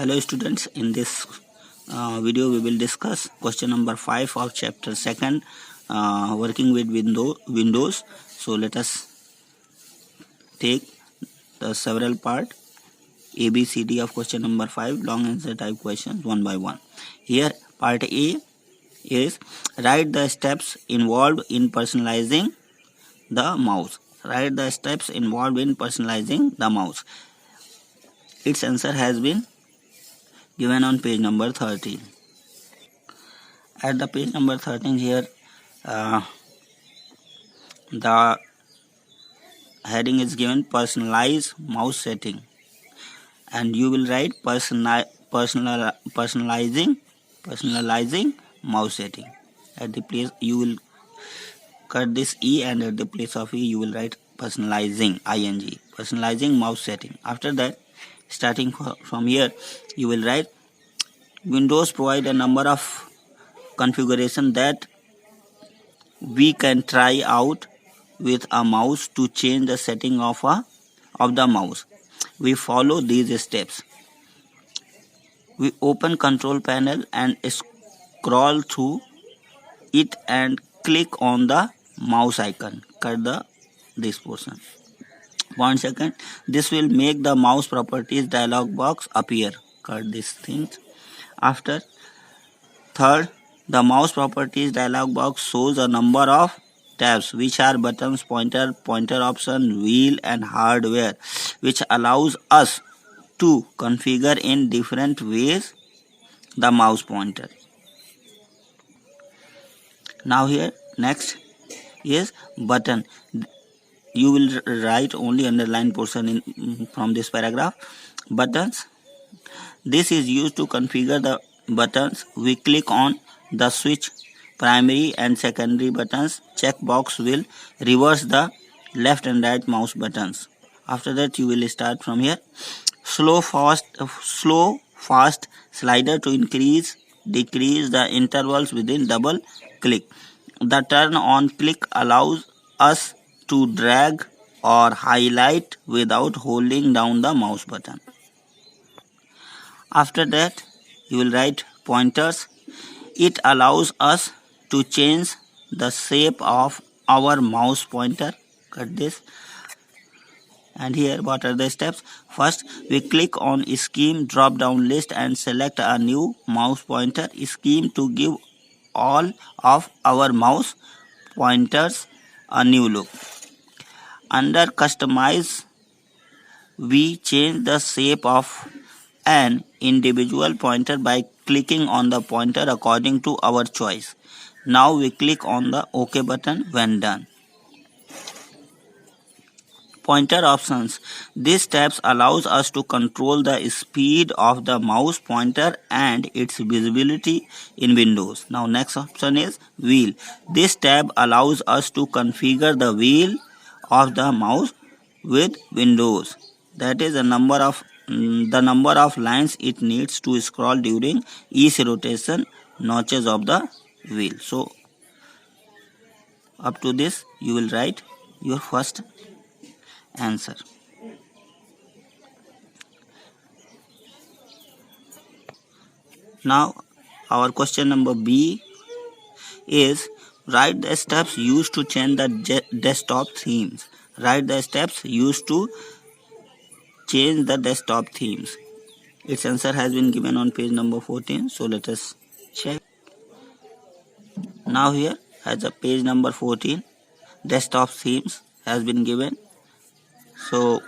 Hello students, in this video we will discuss question number 5 of chapter 2nd, working with Windows. So let us take the several part A, B, C, D of question number 5, long answer type questions one by one. Here part A is write the steps involved in personalizing the mouse. Write the steps involved in personalizing the mouse. Its answer has been given on page number 13. At the page number 13 here, the heading is given personalize mouse setting, and you will write personalizing mouse setting. At the place you will cut this E, and at the place of E you will write personalizing personalizing mouse setting. After that, starting from here, you will write Windows provide a number of configuration that we can try out with a mouse to change the setting of the mouse. We follow these steps. We open control panel and scroll through it and click on the mouse icon. Cut this portion. 1 second. This will make the mouse properties dialog box appear. Cut these things. After, third, the mouse properties dialog box shows a number of tabs, which are buttons, pointer option, wheel, and hardware, which allows us to configure in different ways the mouse pointer. Now here, next is button. You will write only underline portion from this paragraph. Buttons. This is used to configure the buttons. We click on the switch primary and secondary buttons. Checkbox will reverse the left and right mouse buttons. After that, you will start from here. Slow fast slider to decrease the intervals within double click. The turn on click allows us to drag or highlight without holding down the mouse button. After that, you will write pointers. It allows us to change the shape of our mouse pointer. Cut this. And here, what are the steps? First, we click on scheme drop down list and select a new mouse pointer scheme to give all of our mouse pointers a new look. Under customize, we change the shape of an individual pointer by clicking on the pointer according to our choice. Now we click on the OK button when done. Pointer options. These steps allows us to control the speed of the mouse pointer and its visibility in Windows. Now next option is wheel. This tab allows us to configure the wheel of the mouse with Windows. That is the number of lines it needs to scroll during each rotation notches of the wheel. So up to this you will write your first answer. Now our question number B is write the steps used to change the desktop themes. Write the steps used to change the desktop themes. Its answer has been given on page number 14. So let us check. Now here has a page number 14. Desktop themes has been given. So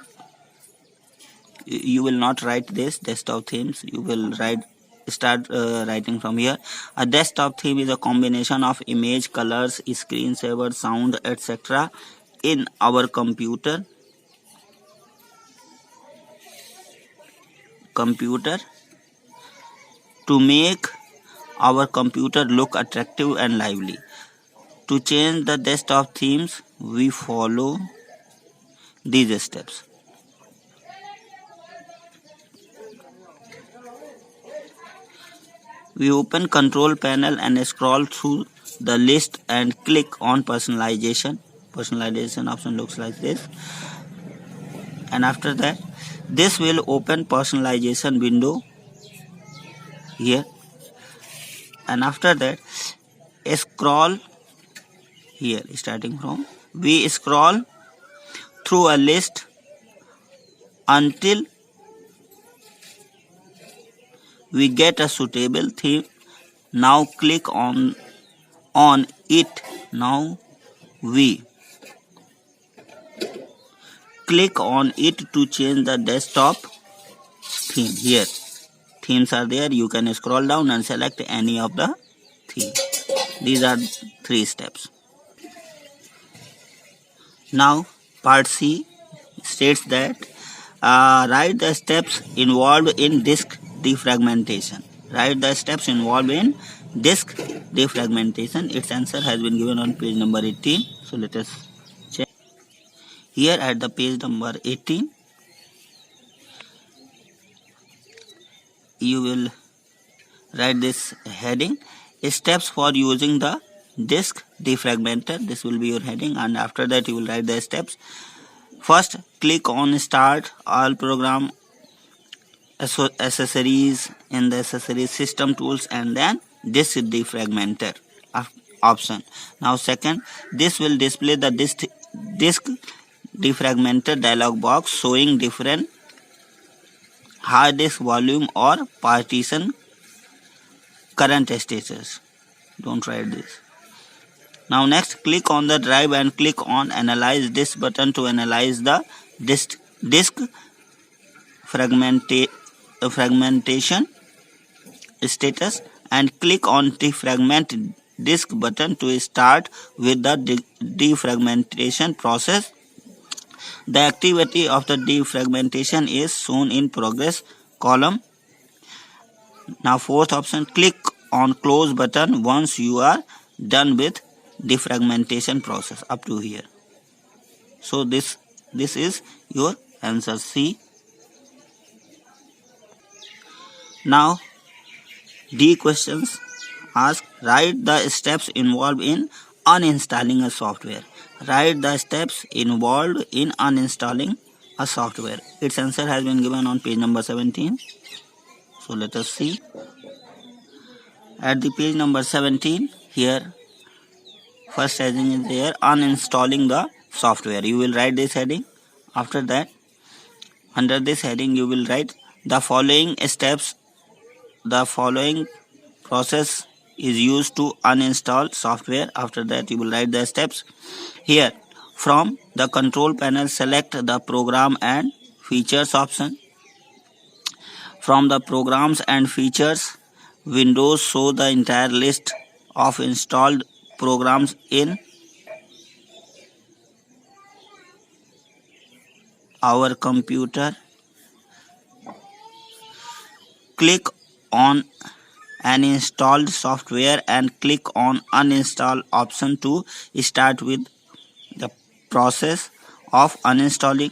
you will not write this desktop themes. You will start writing from here. A desktop theme is a combination of image, colors, screensaver, sound, etc. in our computer to make our computer look attractive and lively. To change the desktop themes, we follow these steps. We open control panel and scroll through the list and click on personalization. Personalization option looks like this. And after that, this will open personalization window here, and after that scroll here. Starting from, we scroll through a list until we get a suitable theme. Now click on it. Now we click on it to change the desktop theme. Here themes are there. You can scroll down and select any of the theme. These are 3 steps. Now part C states that write the steps involved in disk defragmentation. Write the steps involved in disk defragmentation. Its answer has been given on page number 18. So let us check. Here at the page number 18, you will write this heading, steps for using the disk defragmenter. This will be your heading, and after that you will write the steps. First, click on start all program accessories in the accessories system tools, and then disk defragmenter option. Now second, this will display the disk defragmenter dialog box showing different hard disk volume or partition current status. Don't write this. Now next, click on the drive and click on analyze disk button to analyze the disk fragmentation status, and click on defragment disk button to start with the defragmentation process. The activity of the defragmentation is shown in progress column. Now fourth option, click on close button once you are done with defragmentation process up to here. So this is your answer C. Now D questions ask, write the steps involved in uninstalling a software. Write the steps involved in uninstalling a software. Its answer has been given on page number 17. So let us see. At the page number 17, here first heading is there, uninstalling the software. You will write this heading. After that, under this heading you will write the following steps. The following process is used to uninstall software. After that you will write the steps. Here from the control panel, select the program and features option. From the programs and features windows, show the entire list of installed programs in our computer. Click on an installed software and click on uninstall option to start with the process of uninstalling.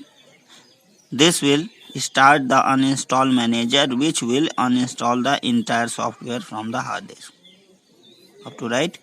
This will start the uninstall manager, which will uninstall the entire software from the hard disk. Up to right.